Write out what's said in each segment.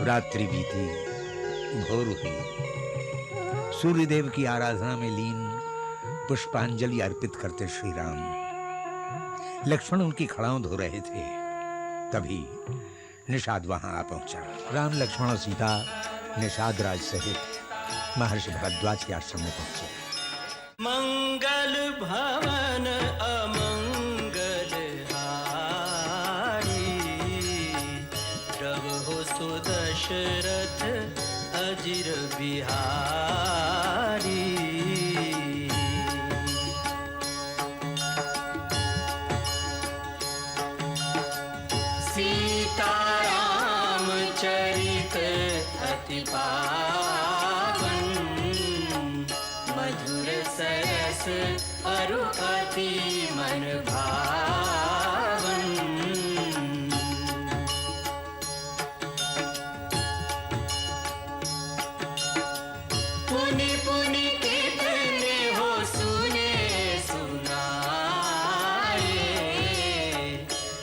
रात्रि बीती, भोर हुई। सूर्यदेव की आराधना में लीन पुष्पांजलि अर्पित करते श्री राम। लक्ष्मण उनकी खड़ाओं धो रहे थे, तभी निषाद वहां आ पहुंचा। राम, लक्ष्मण और सीता निषाद राज सहित महर्षि भरद्वाज के आश्रम में पहुंचे। मंगल भवन अमंगल हारी, प्रभु सुदशरथ अजिर बिहारी। सीताराम चरित अति पावन, मधुर सरस अरु अति मन भावन। पुनि पुनि कितने हो सुने सुनाए,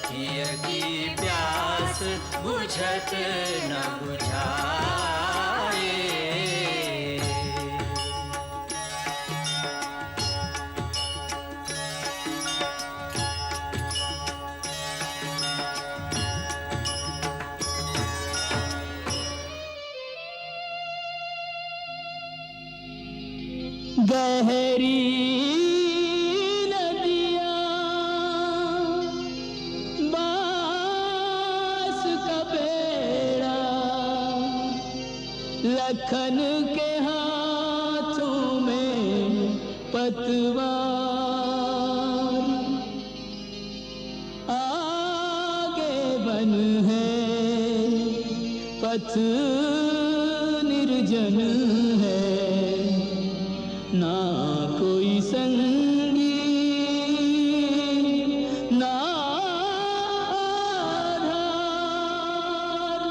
किया की प्यास बुझत न बुझाए। गहरी नदियाँ बांस का बेड़ा, लखन के हाथों में पतवार। आगे वन है, पथ निर्जन है, ना कोई संगी ना आधार।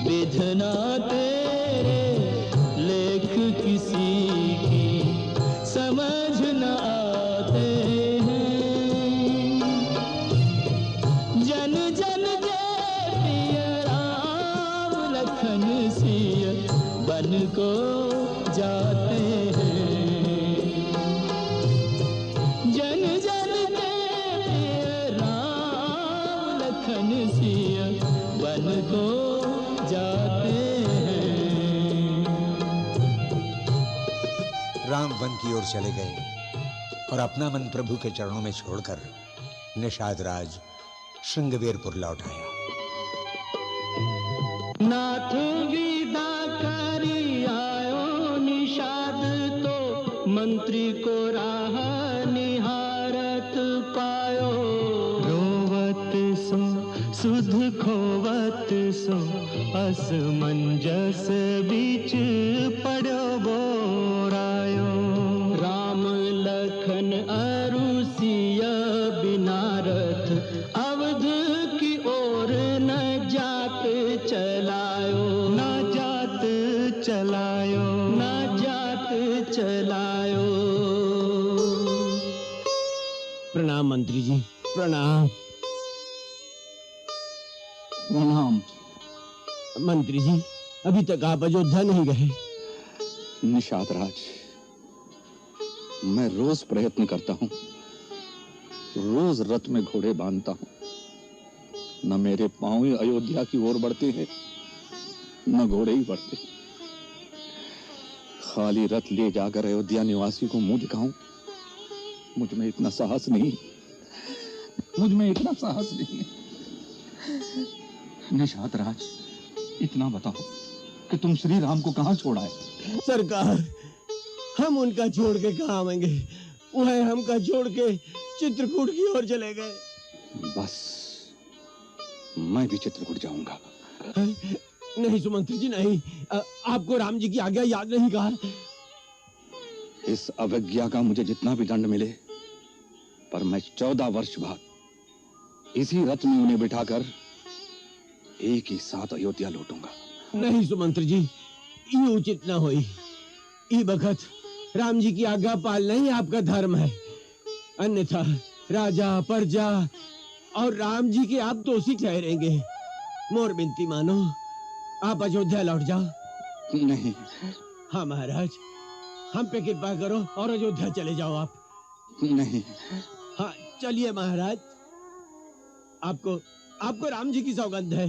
विधना तेरे लेख किसी की समझ न आते हैं। जन जन के प्रिय राम लखन सिय बन को जाते हैं। जन जन के प्रिय राम लखन सिय बन को जाते हैं। राम वन की ओर चले गए और अपना मन प्रभु के चरणों में छोड़कर निषाद राज श्रृंगवेरपुर लौट आया। नाथ विदा करी आयो निषाद तो, मंत्री को राह निहारत पायो। रोवत सो सुध खोवत सो, असमंजस बीच पड़ो बोरायो। राम लखन अरु सिय बिना रथ, अवध की ओर न जात चलायो। न जात चलायो, न जात चलायो। प्रणाम मंत्री जी, प्रणाम। प्रणाम। मंत्री जी, अभी तक आप अयोध्या नहीं गए। निषाद राज, मैं रोज प्रयत्न करता हूँ, रोज रथ में घोड़े बांधता हूँ, न मेरे पांव ही अयोध्या की ओर बढ़ते हैं, न घोड़े ही बढ़ते। खाली रथ ले जाकर अयोध्या निवासी को मुंह दिखाऊं, मुझ में इतना साहस नहीं, मुझ में इतना साहस नहीं है। निषाद राज, इतना बताओ कि तुम श्री राम को कहां छोड़ा है? सरकार, हम उनका छोड़ के कहां आवेंगे? वह हमका छोड़ के चित्रकूट की ओर चले गए। बस मैं भी चित्रकूट जाऊंगा। नहीं सुमंत्री जी, नहीं। आपको राम जी की आज्ञा याद नहीं कहा? इस अवज्ञा का मुझे जितना भी दंड मिले, पर मैं 14 वर्ष बाद इसी रथ में उन्हें बिठाकर एक ही साथ अयोध्या लौटूंगा। नहीं सुमंत्री जी, ये उचित न होई। ई बखत राम जी की आज्ञा पालना ही आपका धर्म है, अन्यथा राजा प्रजा और राम जी के आप दोषी ठहरेंगे। मोर बिनती मानो, आप अयोध्या लौट जाओ। नहीं। हाँ महाराज, हम पे कृपा करो और अयोध्या चले जाओ आप। नहीं। हाँ चलिए महाराज, आपको राम जी की सौगंध है।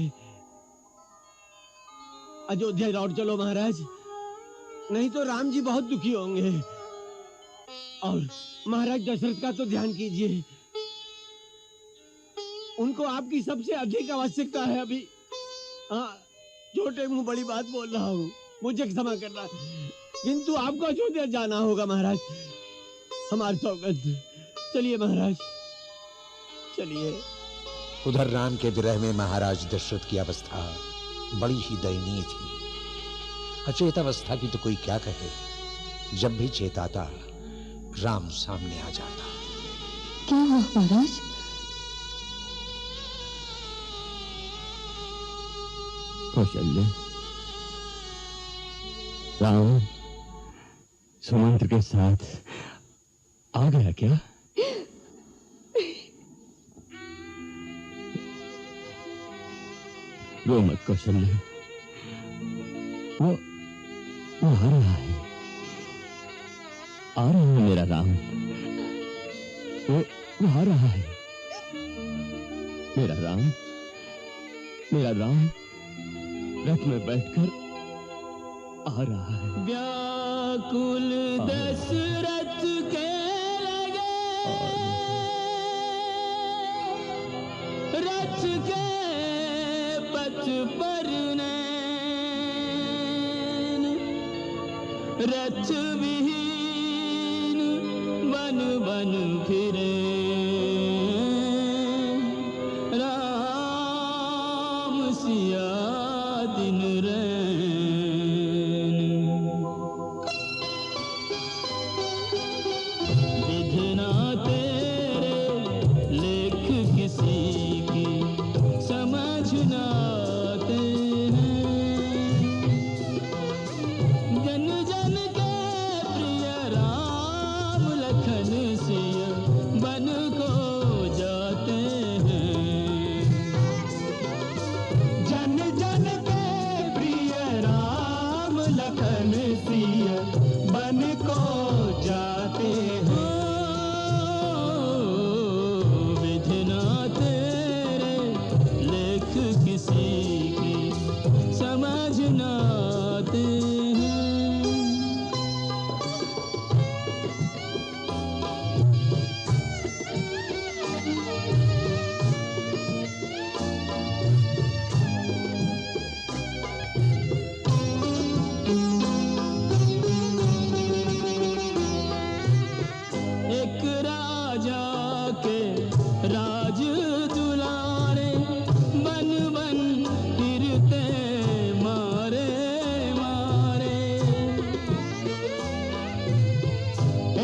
अयोध्या लौट चलो महाराज, नहीं तो राम जी बहुत दुखी होंगे। और महाराज दशरथ का तो ध्यान कीजिए, उनको आपकी सबसे अधिक आवश्यकता है अभी। हाँ, छोटे मुंह बड़ी बात बोल रहा हूँ, मुझे क्षमा करना, किंतु आपको अयोध्या जाना होगा महाराज, हमारी सौगंध। चलिए महाराज, चलिए। उधर राम के विरह में महाराज दशरथ की अवस्था बड़ी ही दयनीय थी। अचेत अवस्था की तो कोई क्या कहे, जब भी चेताता राम सामने आ जाता। क्या हुआ महाराज? कौशल्य, राम सुमंत्र के साथ आ गया क्या? रो मत कौशल्य, वो आ रहा है, आ रहा है मेरा राम, वो आ रहा है मेरा राम, मेरा राम रथ में बैठकर आ रहा है। व्याकुल दशरथ के लगे रथ के पथ पर नैन, रथ विहीन बन बन फिरे, राम सिया दिन रैन। विधना तेरे लेख किसी की समझ न आते हैं, जन जन के प्रिय राम लखन सिया बन को जाते हैं, जन जन के प्रिय राम लखन सिया बन को जाते हैं। विधना तेरे लेख किसी की समझ न आते हैं। एक राजा के राज दुलारे बन बन फिरते मारे मारे,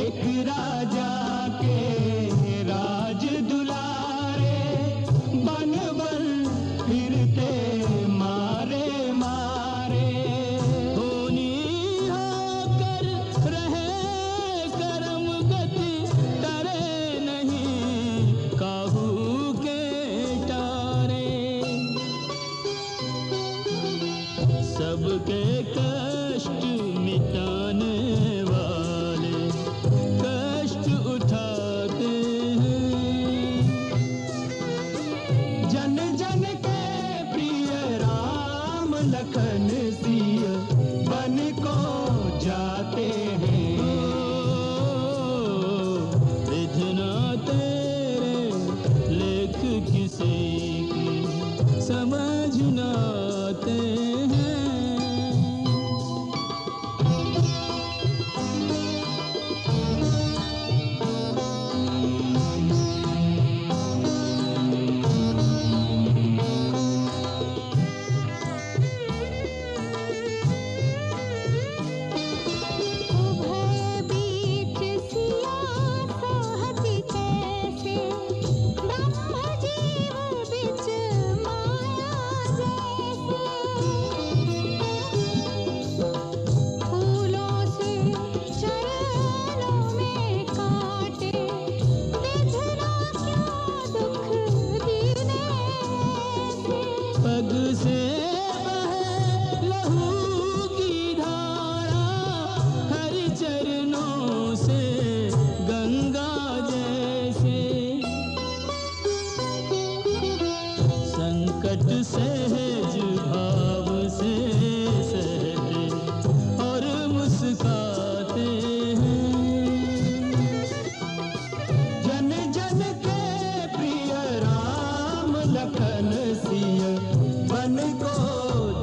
एक राजा के राज दुलारे बन बन फिरते मारे मारे, होनी होकर रहे करम गति डरे नहीं काहू के टारे, सबके कष्ट मिटाने वाले कष्ट उठाते हैं, जन जन के प्रिय राम लखन सिया बन को जाते हैं। विधना तेरे लेख किसी की समझ न आते हैं। उभय बीच सिया सोहति कैसे, ब्रह्म जीव रग से बहे लहू की धारा, हरि चरणों से गंगा जैसे। संकट सहज भाव से सहते और मुस्काते हैं। जन जन के प्रिय राम लखन सिया बन को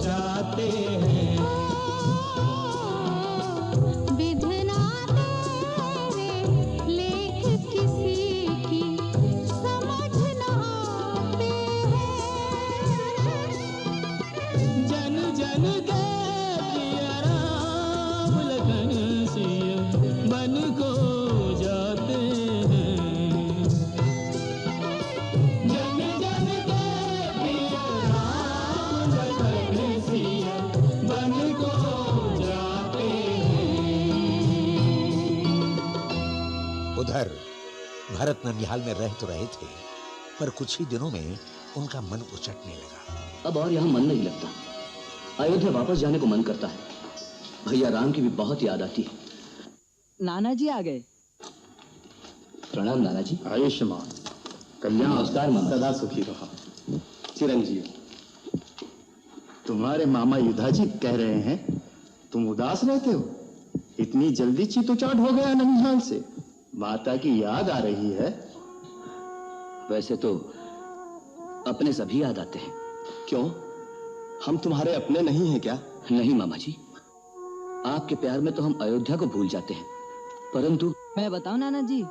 जाते हैं। विधना तेरे लेख किसी की समझ ना आते हैं। जन जन के प्रिय राम लखन सिया बन को जाते हैं। जन जन के प्रिय राम लखन सिया बन को जाते हैं। उधर भरत ननिहाल में रह तो रहे थे, पर कुछ ही दिनों में उनका मन उचटने लगा। अब और यहाँ मन नहीं लगता। अयोध्या वापस जाने को मन करता है। भैया राम की भी बहुत याद आती है। नाना जी आ गए। प्रणाम नाना जी। आयुष्मान कल्याण नमस्कार मामा। सदा सुखी रहा चिरंजीव। तुम्हारे मामा युधा जी कह रहे हैं तुम उदास रहते हो। इतनी जल्दी चितोचाट हो गया ननिहाल से। माता की याद आ रही है। वैसे तो अपने सभी याद आते हैं। क्यों, हम तुम्हारे अपने नहीं हैं क्या? नहीं मामा जी, आपके प्यार में तो हम अयोध्या को भूल जाते हैं, परंतु मैं बताऊं नाना जी,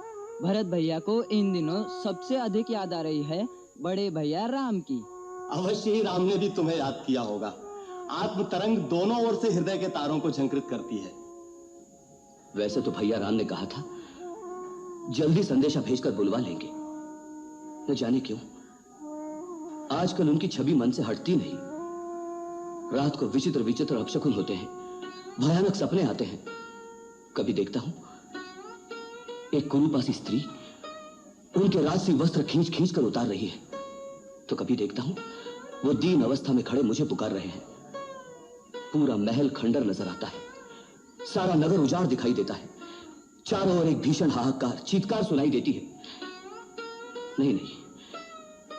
भरत भैया को इन दिनों सबसे अधिक याद आ रही है बड़े भैया राम की। अवश्य ही राम ने भी तुम्हें याद किया होगा। आत्म तरंग दोनों ओर से हृदय के तारों को झंकृत करती है। वैसे तो भैया राम ने कहा था जल्दी संदेशा भेजकर बुलवा लेंगे। न जाने क्यों आजकल उनकी छवि मन से हटती नहीं। रात को विचित्र विचित्र अपशकुन होते हैं, भयानक सपने आते हैं। कभी देखता हूं एक कुरूपासी स्त्री उनके राजसी वस्त्र खींच खींच कर उतार रही है, तो कभी देखता हूं वो दीन अवस्था में खड़े मुझे पुकार रहे हैं। पूरा महल खंडर नजर आता है, सारा नगर उजाड़ दिखाई देता है, चारों ओर एक भीषण हाहाकार चीत्कार सुनाई देती है। नहीं नहीं,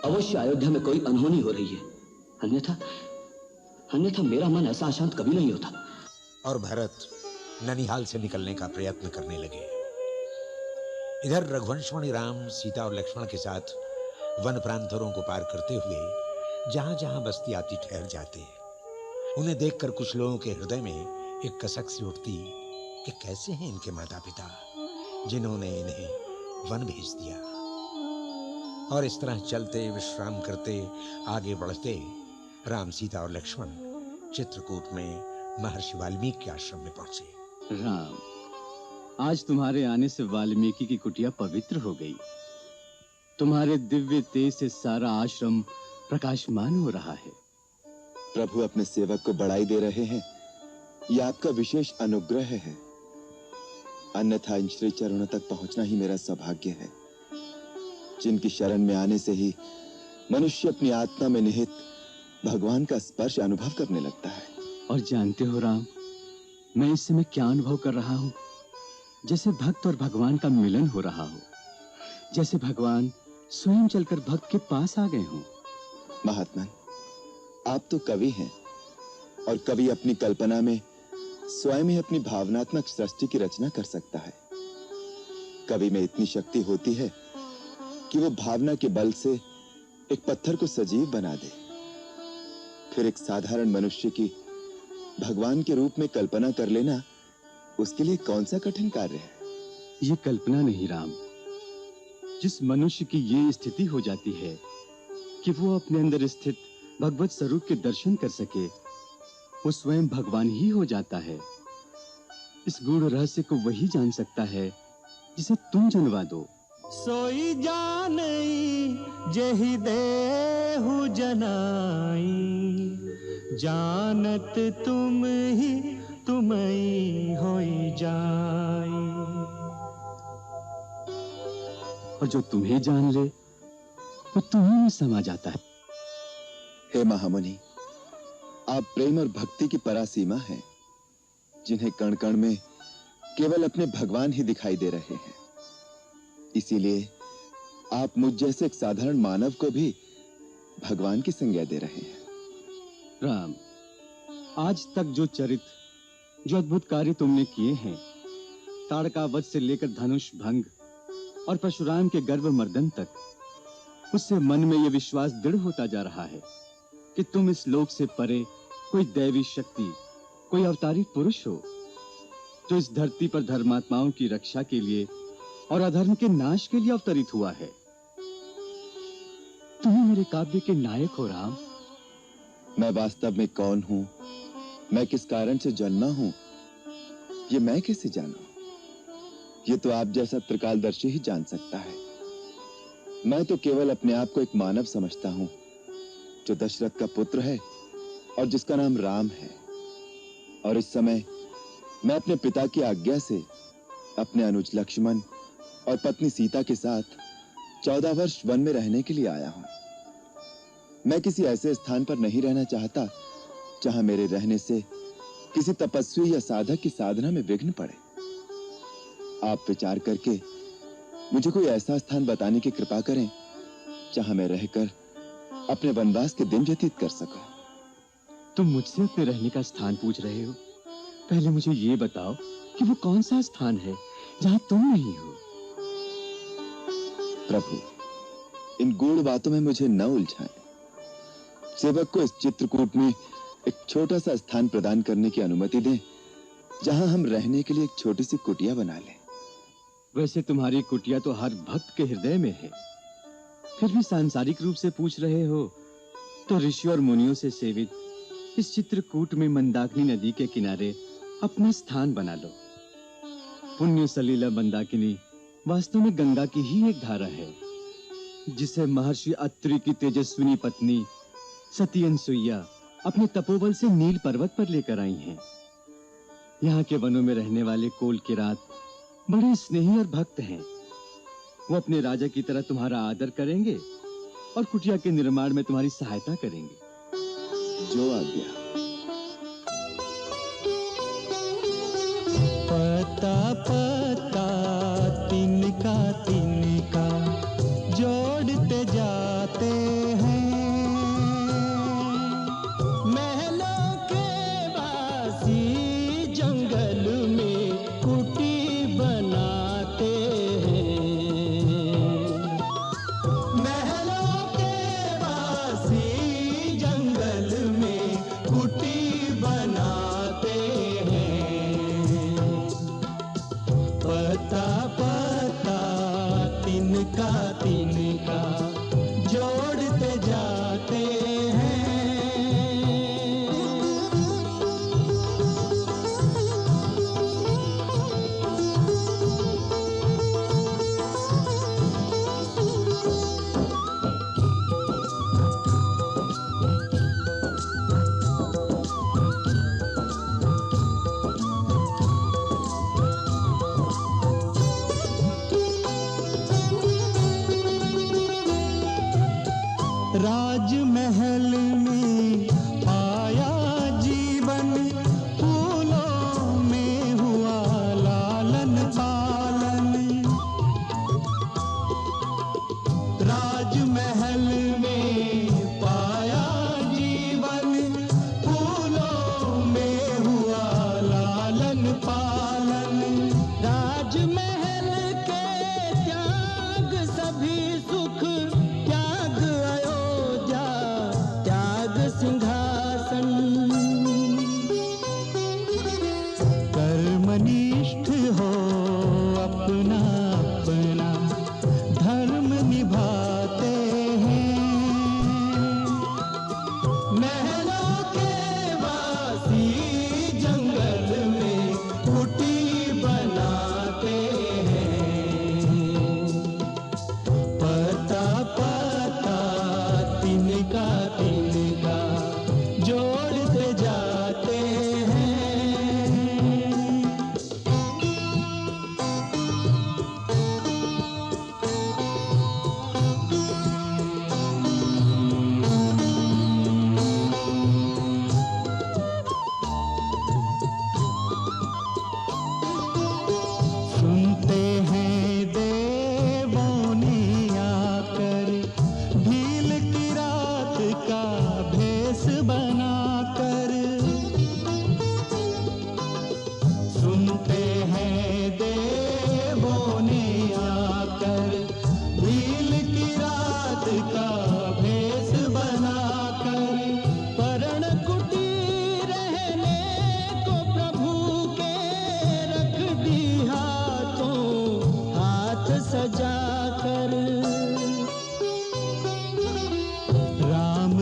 अवश्य अयोध्या में कोई अनहोनी हो रही है, अन्यथा अन्यथा मेरा मन ऐसा अशांत कभी नहीं होता। और भरत ननिहाल से निकलने का प्रयत्न करने लगे। इधर रघुवंशमणि राम सीता और लक्ष्मण के साथ वन प्रांतरों को पार करते हुए जहां जहां बस्ती आती ठहर जाते। उन्हें देखकर कुछ लोगों के हृदय में एक कसक सी उठती कि कैसे हैं इनके माता पिता जिन्होंने इन्हें वन भेज दिया। और इस तरह चलते विश्राम करते आगे बढ़ते राम सीता और लक्ष्मण चित्रकूट में महर्षि वाल्मीकि के आश्रम में पहुंचे। राम, आज तुम्हारे आने से वाल्मीकि की कुटिया पवित्र हो गई। तुम्हारे दिव्य तेज से सारा आश्रम प्रकाशमान हो रहा है। प्रभु अपने सेवक को बढ़ाई दे रहे हैं, यह आपका विशेष अनुग्रह है। अन्यथा इन श्री चरणों तक पहुंचना ही मेरा सौभाग्य है, जिनकी शरण में आने से ही मनुष्य अपनी आत्मा में निहित भगवान का स्पर्श अनुभव करने लगता है। और जानते हो राम, मैं इस समय क्या अनुभव कर रहा हूँ? जैसे भक्त और भगवान का मिलन हो रहा हो, जैसे भगवान स्वयं चलकर भक्त के पास आ गए हों। महात्मन, आप तो कवि हैं और कवि अपनी कल्पना में स्वयं ही अपनी भावनात्मक सृष्टि की रचना कर सकता है। कवि में इतनी शक्ति होती है कि वो भावना के बल से एक पत्थर को सजीव बना दे। फिर एक साधारण मनुष्य की भगवान के रूप में कल्पना कर लेना उसके लिए कौन सा कठिन कार्य है? ये कल्पना नहीं राम, जिस मनुष्य की ये स्थिति हो जाती है कि वो अपने अंदर स्थित भगवत स्वरूप के दर्शन कर सके, वो स्वयं भगवान ही हो जाता है। इस गूढ़ रहस्य को वही जान सकता है जिसे तुम जनवा दो। सोई जानई जेहि देहु जनाई, जानत तुम ही तुमई होई जाई। और जो तुम्हें जान ले वो तुम्हें में समा जाता है। हे महामुनि, आप प्रेम और भक्ति की परासीमा हैं, जिन्हें कण कण में केवल अपने भगवान ही दिखाई दे रहे हैं। इसीलिए आप मुझ जैसे एक साधारण मानव को भी भगवान की संज्ञा दे रहे हैं। राम, आज तक जो चरित्र, जो अद्भुत कार्य तुमने किए हैं, ताड़का वध से लेकर धनुष भंग और परशुराम के गर्भ मर्दन तक, उससे मन में यह विश्वास दृढ़ होता जा रहा है कि तुम इस लोक से परे कोई दैवी शक्ति, कोई अवतारित पुरुष हो, जो इस धरती पर धर्मात्माओं की रक्षा के लिए और अधर्म के नाश के लिए अवतरित हुआ है। तुम मेरे काव्य के नायक हो राम। मैं वास्तव में कौन हूं, मैं किस कारण से जन्मा हूं, ये मैं कैसे जानूं? ये तो आप जैसा त्रिकालदर्शी ही जान सकता है। मैं तो केवल अपने आप को एक मानव समझता हूं, जो दशरथ का पुत्र है और जिसका नाम राम है। और इस समय मैं अपने पिता की आज्ञा से अपने अनुज लक्ष्मण और पत्नी सीता के साथ 14 वर्ष वन में रहने के लिए आया हूं। मैं किसी ऐसे स्थान पर नहीं रहना चाहता जहां मेरे रहने से किसी तपस्वी या साधक की साधना में विघ्न पड़े। आप विचार करके मुझे कोई ऐसा स्थान बताने की कृपा करें जहां मैं रहकर अपने वनवास के दिन व्यतीत कर सकूं। तुम मुझसे अपने रहने का स्थान पूछ रहे हो? पहले मुझे ये बताओ कि वो कौन सा स्थान है जहां तुम नहीं हो। प्रभु, इन गूढ़ बातों में मुझे न उलझाएं। सेवक को इस चित्रकूट में एक छोटा सा स्थान प्रदान करने की अनुमति दें, जहां हम रहने के लिए एक छोटी सी कुटिया बना लें। वैसे तुम्हारी कुटिया तो हर भक्त के हृदय में है, फिर भी सांसारिक रूप से पूछ रहे हो तो ऋषियों और मुनियों से सेवित इस चित्रकूट में मंदाकिनी नदी के किनारे अपना स्थान बना लो। पुण्य सलीला मंदाकिनी वास्तव में गंगा की ही एक धारा है, जिसे महर्षि अत्रि की तेजस्विनी पत्नी सती अनसुईया अपने तपोबल से नील पर्वत पर लेकर आई हैं। यहाँ के वनों में रहने वाले कोल किरात बड़े स्नेही और भक्त हैं। वो अपने राजा की तरह तुम्हारा आदर करेंगे और कुटिया के निर्माण में तुम्हारी सहायता करेंगे। जो आज्ञा। पता पता तिनका तिनका जोड़ते जाते हैं, महलों के वासी जंगल में कुटी बनाते हैं। महलों के वासी जंगल में कुटी बनाते हैं। पता पता तिनका तिनका जोड़ते जाते हैं। राजमहल में आया जीवन, फूलों में हुआ लालन पालन। राजमहल में पाया जीवन, फूलों में हुआ लालन पालन। राजमहल के त्याग सभी सुख, त्याग अयोध्या, त्याग सिंहासन।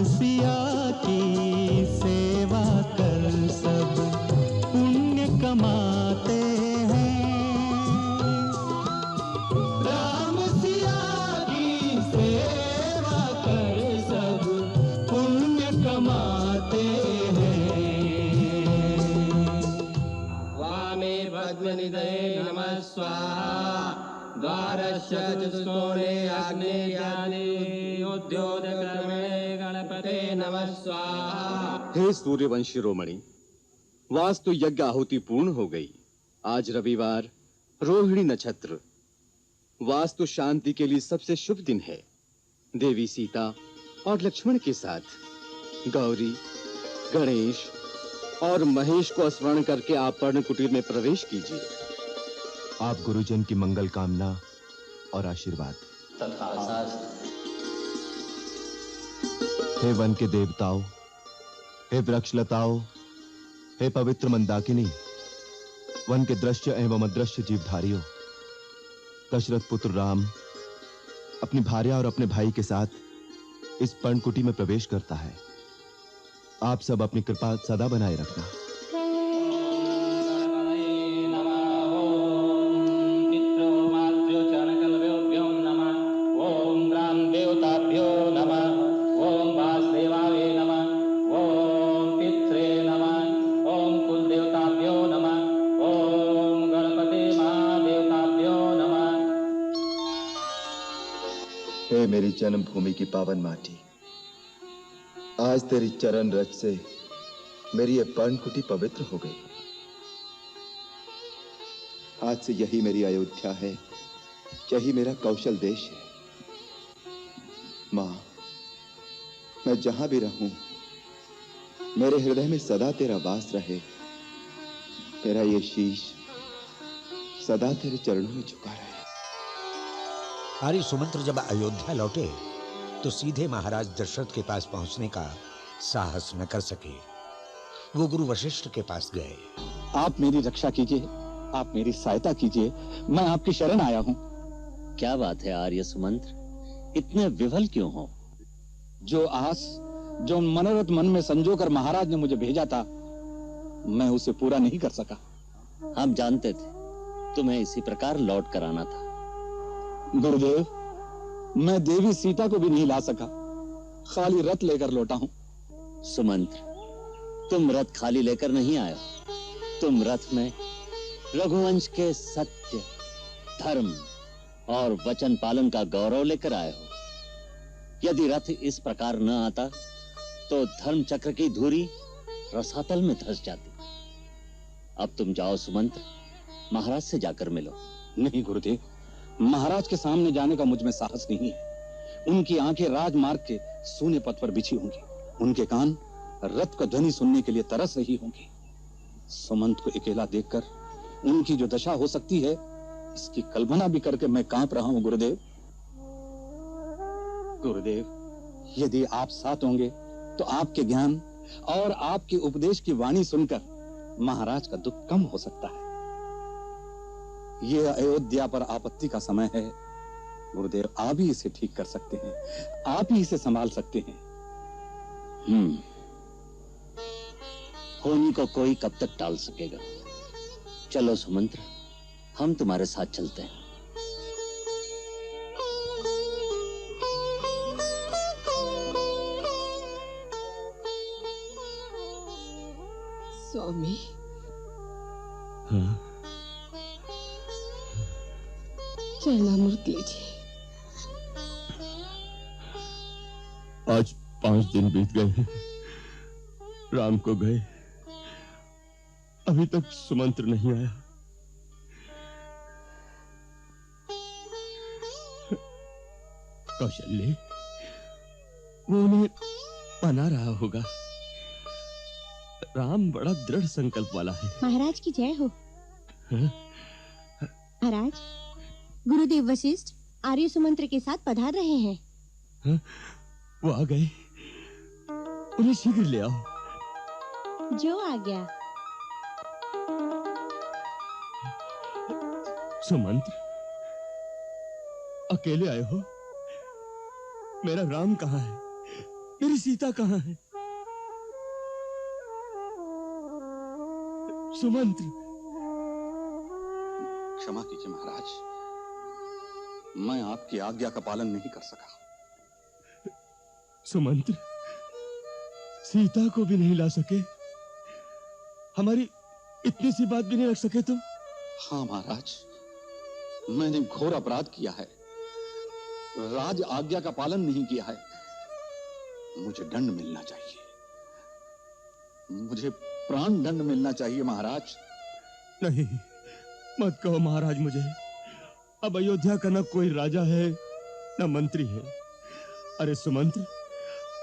सिया की सेवा कर सब पुण्य कमाते हैं। राम सिया की सेवा कर सब पुण्य कमाते हैं। वामे पद्मनिधये नमः स्वाहा। द्वारस्य चतुष्कोणे आग्नेयानि उद्योतकर्मणे गणपते नमः स्वाहा। हे सूर्यवंशी शिरोमणि, वास्तु यज्ञ आहुति पूर्ण हो गई। आज रविवार, रोहिणी नक्षत्र, वास्तु शांति के लिए सबसे शुभ दिन है। देवी सीता और लक्ष्मण के साथ गौरी, गणेश और महेश को स्मरण करके आप पर्ण कुटीर में प्रवेश कीजिए। आप गुरुजन की मंगल कामना और आशीर्वाद। हे वन के देवताओं, हे वृक्षलताओं, हे पवित्र मंदाकिनी, वन के दृश्य एवं अदृश्य जीवधारियों, दशरथ पुत्र राम अपनी भार्या और अपने भाई के साथ इस पर्णकुटी में प्रवेश करता है। आप सब अपनी कृपा सदा बनाए रखना। हे मेरी जन्मभूमि की पावन माटी, आज तेरी चरण रज से मेरी ये पर्णकुटी पवित्र हो गई। आज से यही मेरी अयोध्या है, यही मेरा कौशल देश है। मां, मैं जहां भी रहूं, मेरे हृदय में सदा तेरा वास रहे। मेरा ये शीश सदा तेरे चरणों में झुका रहे। आर्य सुमंत्र जब अयोध्या लौटे तो सीधे महाराज दशरथ के पास पहुंचने का साहस न कर सके। वो गुरु वशिष्ठ के पास गए। आप मेरी रक्षा कीजिए, आप मेरी सहायता कीजिए, मैं आपकी शरण आया हूं। क्या बात है आर्य सुमंत्र, इतने विवल क्यों हो? जो आस, जो मनोरथ मन में संजोकर महाराज ने मुझे भेजा था, मैं उसे पूरा नहीं कर सका। हम जानते थे तुम्हें इसी प्रकार लौट कर आना था। गुरुदेव, मैं देवी सीता को भी नहीं ला सका, खाली रथ लेकर लौटा हूं। सुमंत्र, तुम रथ खाली लेकर नहीं आए, तुम रथ में रघुवंश के सत्य, धर्म और वचन पालन का गौरव लेकर आए हो। यदि रथ इस प्रकार न आता तो धर्म चक्र की धुरी रसातल में धंस जाती। अब तुम जाओ सुमंत्र, महाराज से जाकर मिलो। नहीं गुरुदेव, महाराज के सामने जाने का मुझ में साहस नहीं है। उनकी आंखें राजमार्ग के सूने पथ पर बिछी होंगी, उनके कान रथ का ध्वनि सुनने के लिए तरस रही होंगी। सुमंत को अकेला देखकर उनकी जो दशा हो सकती है, इसकी कल्पना भी करके मैं कांप रहा हूं गुरुदेव। गुरुदेव, यदि आप साथ होंगे तो आपके ज्ञान और आपके उपदेश की वाणी सुनकर महाराज का दुख कम हो सकता है। यह अयोध्या पर आपत्ति का समय है गुरुदेव, आप ही इसे ठीक कर सकते हैं, आप ही इसे संभाल सकते हैं। होनी को कोई कब तक टाल सकेगा? चलो सुमंत्र, हम तुम्हारे साथ चलते हैं। स्वामी, चरणामृत लीजिए। आज 5 दिन बीत गए हैं, राम को गए, अभी तक सुमंत्र नहीं आया। कौशल्य, वो उन्हें मना रहा होगा। राम बड़ा दृढ़ संकल्प वाला है। महाराज की जय हो। हाँ? महाराज, गुरुदेव वशिष्ठ आर्य सुमंत्र के साथ पधार रहे हैं। हाँ? वो आ गए, उन्हें शीघ्र ले आओ। जो आ गया। सुमंत्र, अकेले आए हो? मेरा राम कहाँ है? मेरी सीता कहाँ है? सुमंत्र। क्षमा कीजिए महाराज, मैं आपकी आज्ञा का पालन नहीं कर सका। सुमंत्र, सीता को भी नहीं ला सके? हमारी इतनी सी बात भी नहीं रख सके तुम? हाँ महाराज, मैंने घोर अपराध किया है, राज आज्ञा का पालन नहीं किया है। मुझे दंड मिलना चाहिए, मुझे प्राण दंड मिलना चाहिए महाराज। नहीं, मत कहो महाराज मुझे। अब अयोध्या का न कोई राजा है न मंत्री है। अरे सुमंत्र,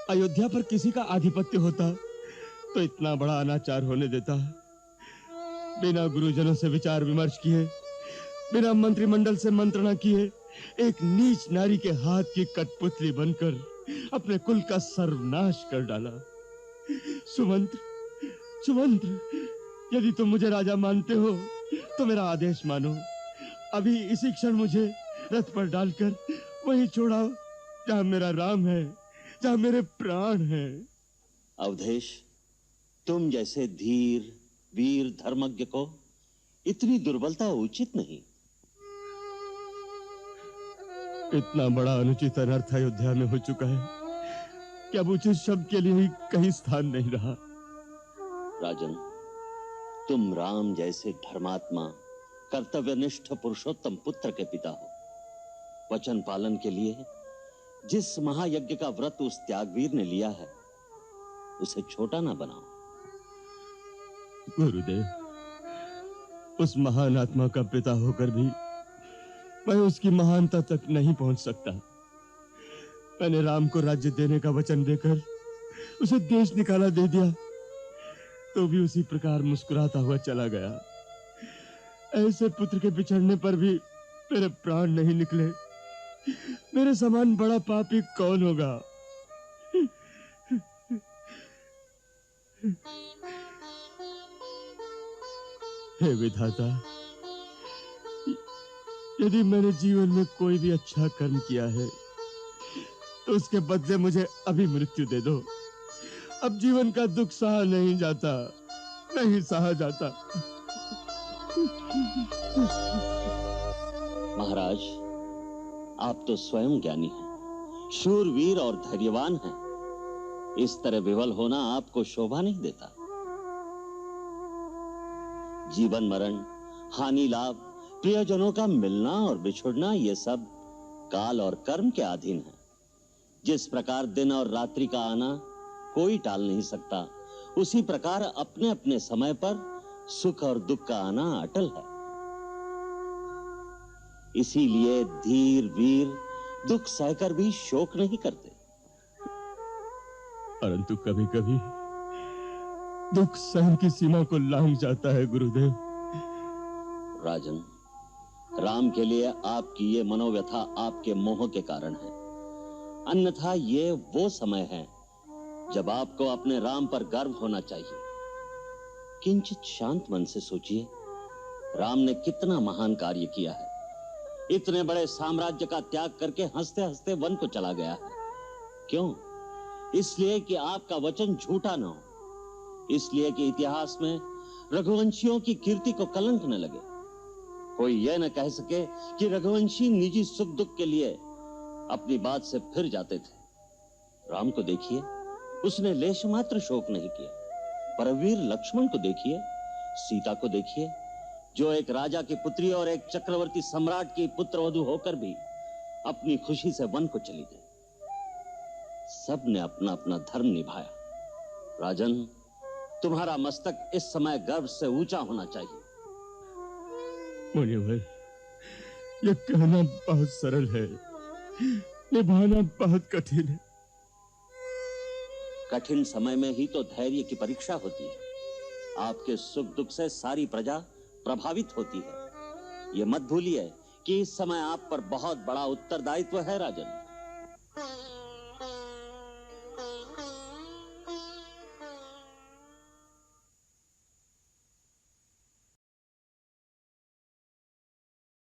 अयोध्या पर किसी का आधिपत्य होता तो इतना बड़ा अनाचार होने देता? बिना गुरुजनों से विचार विमर्श किए, बिना मंत्रिमंडल से मंत्रणा किए, एक नीच नारी के हाथ की कठपुतली बनकर अपने कुल का सर्वनाश कर डाला। सुमंत्र, सुमंत्र, यदि तुम मुझे राजा मानते हो तो मेरा आदेश मानो। अभी इसी क्षण मुझे रथ पर डालकर वहीं छोड़ाओ जहां मेरा राम है, जहां मेरे प्राण हैं। अवधेश, तुम जैसे धीर वीर धर्मज्ञ को इतनी दुर्बलता उचित नहीं। इतना बड़ा अनुचित अनर्थ अयोध्या में हो चुका है कि अब उचित शब्द के लिए कहीं स्थान नहीं रहा। राजन, तुम राम जैसे धर्मात्मा, कर्तव्यनिष्ठ पुरुषोत्तम पुत्र के पिता हो। वचन पालन के लिए जिस महायज्ञ का व्रत उस त्यागवीर ने लिया है, उसे छोटा ना बनाओ। गुरुदेव, उस महान आत्मा का पिता होकर भी मैं उसकी महानता तक नहीं पहुंच सकता। मैंने राम को राज्य देने का वचन देकर उसे देश निकाला दे दिया, तो भी उसी प्रकार मुस्कुराता हुआ चला गया। ऐसे पुत्र के बिछड़ने पर भी मेरे प्राण नहीं निकले। मेरे समान बड़ा पापी कौन होगा? हे विधाता, यदि मैंने जीवन में कोई भी अच्छा कर्म किया है तो उसके बदले मुझे अभी मृत्यु दे दो। अब जीवन का दुख सहा नहीं जाता, नहीं सहा जाता। महाराज, आप तो स्वयं ज्ञानी हैं, शूरवीर और धैर्यवान हैं। इस तरह विवल होना आपको शोभा नहीं देता। जीवन मरण, हानि लाभ, प्रियजनों का मिलना और बिछुड़ना, ये सब काल और कर्म के अधीन है। जिस प्रकार दिन और रात्रि का आना कोई टाल नहीं सकता, उसी प्रकार अपने अपने समय पर सुख और दुख का आना अटल है। इसीलिए धीर वीर दुख सहकर भी शोक नहीं करते। परंतु कभी कभी दुख सहन की सीमा को लांघ जाता है गुरुदेव। राजन, राम के लिए आपकी ये मनोव्यथा आपके मोह के कारण है, अन्यथा ये वो समय है जब आपको अपने राम पर गर्व होना चाहिए। किंचित शांत मन से सोचिए, राम ने कितना महान कार्य किया है। इतने बड़े साम्राज्य का त्याग करके हंसते हंसते वन को चला गया है। क्यों? इसलिए कि आपका वचन झूठा न हो, इसलिए कि इतिहास में रघुवंशियों की कीर्ति को कलंक न लगे। कोई यह न कह सके कि रघुवंशी निजी सुख दुख के लिए अपनी बात से फिर जाते थे। राम को देखिए, उसने लेश मात्र शोक नहीं किया। परवीर लक्ष्मण को देखिए, सीता को देखिए, जो एक राजा की पुत्री और एक चक्रवर्ती सम्राट की पुत्रवधू होकर भी अपनी खुशी से वन को चली गई। सब ने अपना अपना धर्म निभाया। राजन, तुम्हारा मस्तक इस समय गर्व से ऊंचा होना चाहिए। मुनिवर, यह कहना बहुत सरल है, निभाना बहुत कठिन है। कठिन समय में ही तो धैर्य की परीक्षा होती है। आपके सुख दुख से सारी प्रजा प्रभावित होती है। ये मत भूलिए कि इस समय आप पर बहुत बड़ा उत्तरदायित्व है राजन।